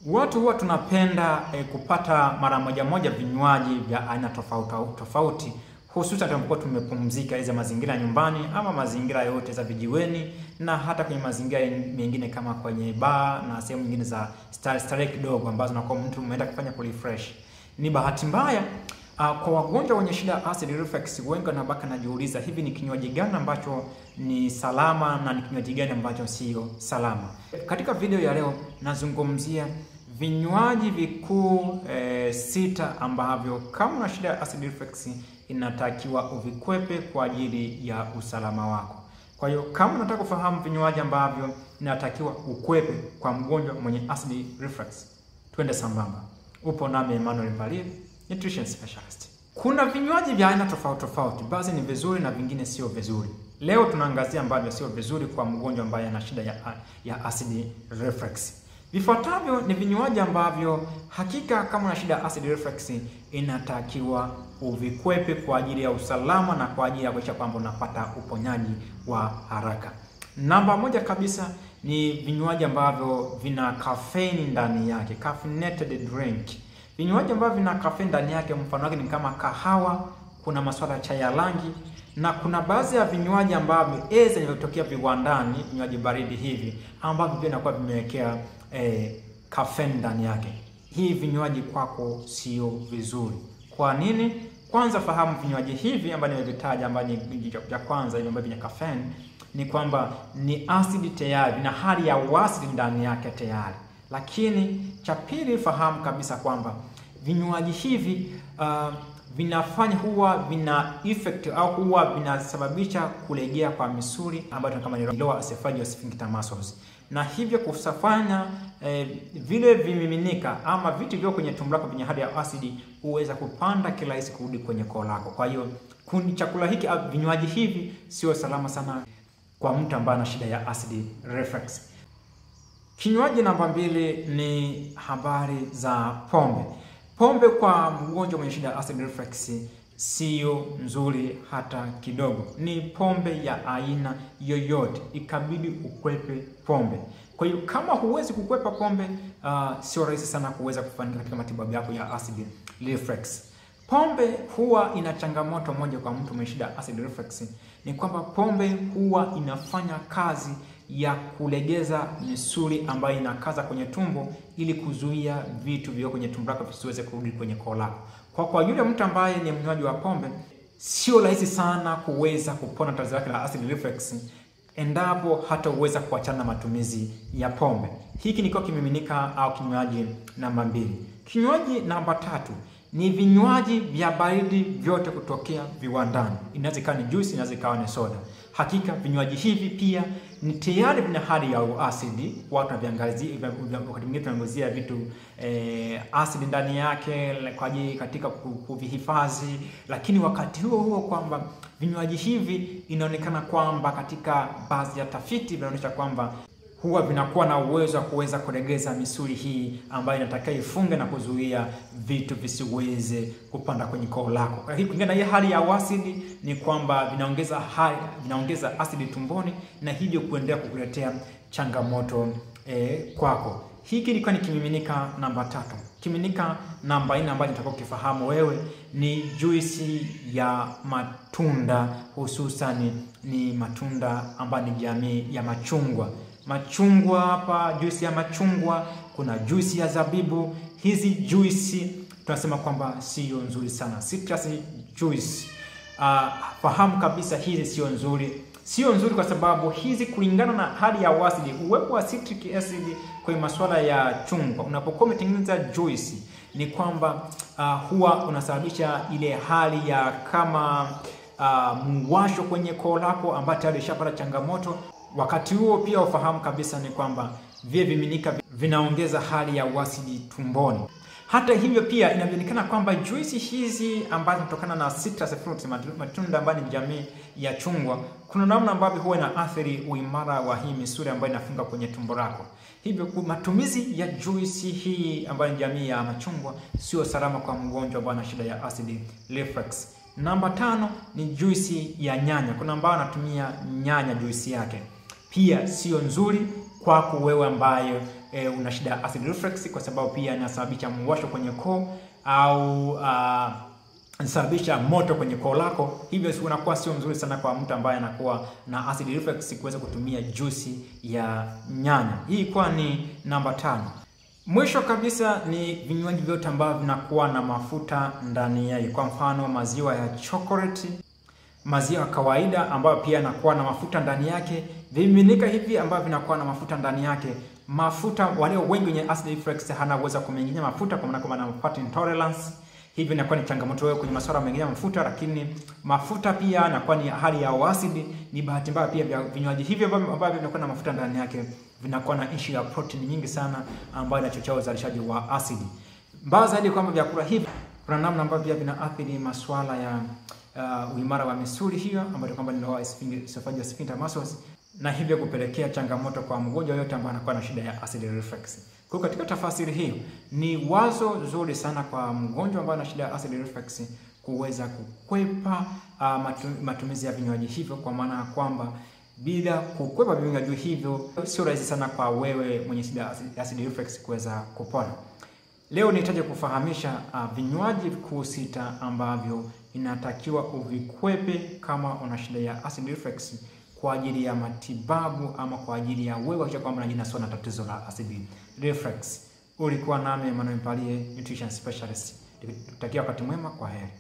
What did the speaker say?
Watu huwa tunapenda kupata mara moja vinywaji vya aina tofauti, hususan tunapokuwa tumepumzika hizo mazingira nyumbani ama mazingira yote za vijiweni, na hata kwenye mazingira mengine kama kwenye bar na sehemu nyingine za starehe kidogo ambazo nakuwa mtu umeenda kufanya refresh. Ni bahati mbaya kwa wagonjwa wenye shida ya acid reflux, wengi wanabaki najiuliza, hivi ni kinywaji gani ambacho ni salama na ni kinywaji gani ambacho sio salama? Katika video ya leo nazungumzia vinywaji vikuu 6 ambavyo kama una shida ya acid reflux inatakiwa uvikwepe kwa ajili ya usalama wako. Kwa hiyo kama unataka kufahamu vinywaji ambavyo inatakiwa ukwepe kwa mgonjwa mwenye acid reflux, twende sambamba. Upo nami Emmanuel Mpalie, nutrition specialist. Kuna vinywaji vya aina tofauti, baadhi ni vizuri na vingine sio vizuri. Leo tunaangazia ambavyo sio vizuri kwa mgonjwa ambaye ana shida ya acid reflux. Vifuatavyo ni vinywaji ambavyo hakika kama una shida ya acid reflux inatakiwa uvikwepe kwa ajili ya usalama na kwa ajili ya kuhakikisha kwamba unapata uponyaji wa haraka. Namba moja kabisa ni vinywaji ambavyo vina caffeine ndani yake, caffeinated drink. Vinywaji ambavyo vina caffeine ndani yake mfano wake ni kama kahawa, kuna masuala ya chai ya rangi, na kuna baadhi ya vinywaji ambavyo vinatokea viwandani, vinywaji baridi hivi ambavyo pia inakuwa vimewekea caffeine ndani yake. Hii vinywaji kwako sio vizuri. Kwa nini? Kwanza fahamu vinywaji hivi ambavyo nimevitaja ambavyo ni ya kwanza ambavyo vina caffeine ni kwamba ni acid tayari na hali ya uasidi ndani yake tayari. Lakini cha pili, fahamu kabisa kwamba vinywaji hivi huwa vina effect au huwa vinasababisha kulegea kwa misuli ambayo kama ni lower esophageal sphincter muscles, na hivyo kufanya vile vimiminika ama vitu vile kwenye tumbo lako vyenye hali ya asidi huweza kupanda kirahisi kurudi kwenye koo lako. Kwa hiyo chakula hiki au vinywaji hivi sio salama sana kwa mtu ambaye ana shida ya acid reflux. Kinywaji namba 2 ni habari za pombe. Pombe kwa mgonjwa mwenye shida ya acid reflux sio nzuri hata kidogo. Ni pombe ya aina yoyote, ikabidi ukwepe pombe. Kwa hiyo kama huwezi kukwepa pombe, sio rahisi sana kuweza kufanikiwa katika matibabu yako ya acid reflux. Pombe huwa ina changamoto moja kwa mtu mwenye shida ya acid reflux, ni kwamba pombe huwa inafanya kazi ya kulegeza misuli ambayo inakaza kwenye tumbo ili kuzuia vitu vile kwenye tumbo lako visiweze kurudi kwenye koo lako. Kwa yule mtu ambaye ni mnywaji wa pombe, sio rahisi sana kuweza kupona tatizo lake la acid reflux endapo hata uweza kuachana na matumizi ya pombe. Hiki ni kwa kimiminika au kinywaji namba 2. Kinywaji namba 3 ni vinywaji vya baridi vyote kutokea viwandani. Inaweza ikawa ni juice, inaweza ikawa ni soda. Hakika vinywaji hivi pia ni tayari vina hali ya asidi. Watu wanaviangazia, wakati mwingine tunaangazia vitu asidi ndani yake kwa ajili katika kuvihifadhi, lakini wakati huo kwamba vinywaji hivi inaonekana kwamba katika baadhi ya tafiti vinaonyesha kwamba huwa vinakuwa na uwezo wa kuweza kulegeza misuli hii ambayo inatakiwa ifunge na kuzuia vitu visiweze kupanda kwenye koo lako. Kwa hiyo kulingana na hii hali ya asidi ni kwamba vinaongeza asidi tumboni na hivyo kuendelea kukuletea changamoto kwako. Hiki ilikuwa ni kimiminika namba 3. Kimiminika namba 4 ambayo nitakao kifahamu wewe ni juisi ya matunda, hususan ni matunda ambayo ni jamii ya machungwa. Machungwa hapa, juisi ya machungwa, kuna juisi ya zabibu. Hizi juisi tunasema kwamba sio nzuri sana. Citrus juice, fahamu kabisa hizi sio nzuri. Sio nzuri kwa sababu hizi kulingana na hali ya asidi, uwepo wa citric acid kwenye masuala ya chungwa, unapokuwa umetengeneza juice ni kwamba huwa unasababisha ile hali ya kama mwasho kwenye koo lako ambayo tayari ishapata changamoto. Wakati huo pia ufahamu kabisa ni kwamba vile viminika vinaongeza hali ya uasidi tumboni. Hata hivyo pia inaonekana kwamba juisi hizi ambazo kutokana na citrus fruits, matunda ambayo ni jamii ya chungwa, kuna namna ambavyo huwa inaathiri uimara wa hii misuli ambayo inafunga kwenye tumbo lako. Hivyo matumizi ya juisi hii ambayo ni jamii ya machungwa sio salama kwa mgonjwa ambaye ana shida ya acid reflux. Namba 5 ni juisi ya nyanya. Kuna ambao anatumia nyanya juisi yake, pia sio nzuri kwako wewe ambaye una shida ya acid reflux, kwa sababu pia inasababisha mwasho kwenye koo au inasababisha moto kwenye koo lako. Hivyo unakuwa sio mzuri sana kwa mtu ambaye anakuwa na acid reflux kuweza kutumia juisi ya nyanya. Hii kwa ni namba 5. Mwisho kabisa ni vinywaji vyote ambavyo vinakuwa na mafuta ndani yake. Kwa mfano maziwa ya chocolate, maziwa ya kawaida ambayo pia yanakuwa na mafuta ndani yake, vimiminika hivi ambavyo vinakuwa na mafuta ndani yake. Mafuta, wale wengi wenye acid reflux hana uwezo kumengenya mafuta kwa maana kama na fat intolerance. Hivi inakuwa ni changamoto wewe kwenye masuala mengi ya mafuta, lakini mafuta pia inakuwa ni hali ya acid. Ni bahati mbaya pia vinywaji hivi ambavyo vinakuwa na mafuta ndani yake vinakuwa na issue ya protein nyingi sana ambayo inachochea uzalishaji wa acid. Mbaya zaidi kwamba vyakula hivi kuna namna ambavyo pia vinaathiri masuala ya uimara wa misuli hiyo ambayo kwamba ni lower esophageal sphincter muscles, na hivyo kupelekea changamoto kwa mgonjwa yote ambaye anakuwa na shida ya acid reflux. Kwa katika tafasiri hiyo ni wazo zuri sana kwa mgonjwa ambaye ana shida ya acid reflux kuweza kukwepa matumizi ya vinywaji hivyo, kwa maana kwamba bila kukwepa vinywaji hivyo sio rahisi sana kwa wewe mwenye shida ya acid reflux kuweza kupona. Leo nitaje kufahamisha vinywaji 6 ambavyo inatakiwa uvikwepe kama una shida ya acid reflux kwa ajili ya matibabu ama kwa ajili ya wewe hakika kwamba unajinasua na tatizo la acid reflux. Ulikuwa nami Emmanuel Mpalie, nutrition specialist. Nikutakia wakati mwema, kwa heri.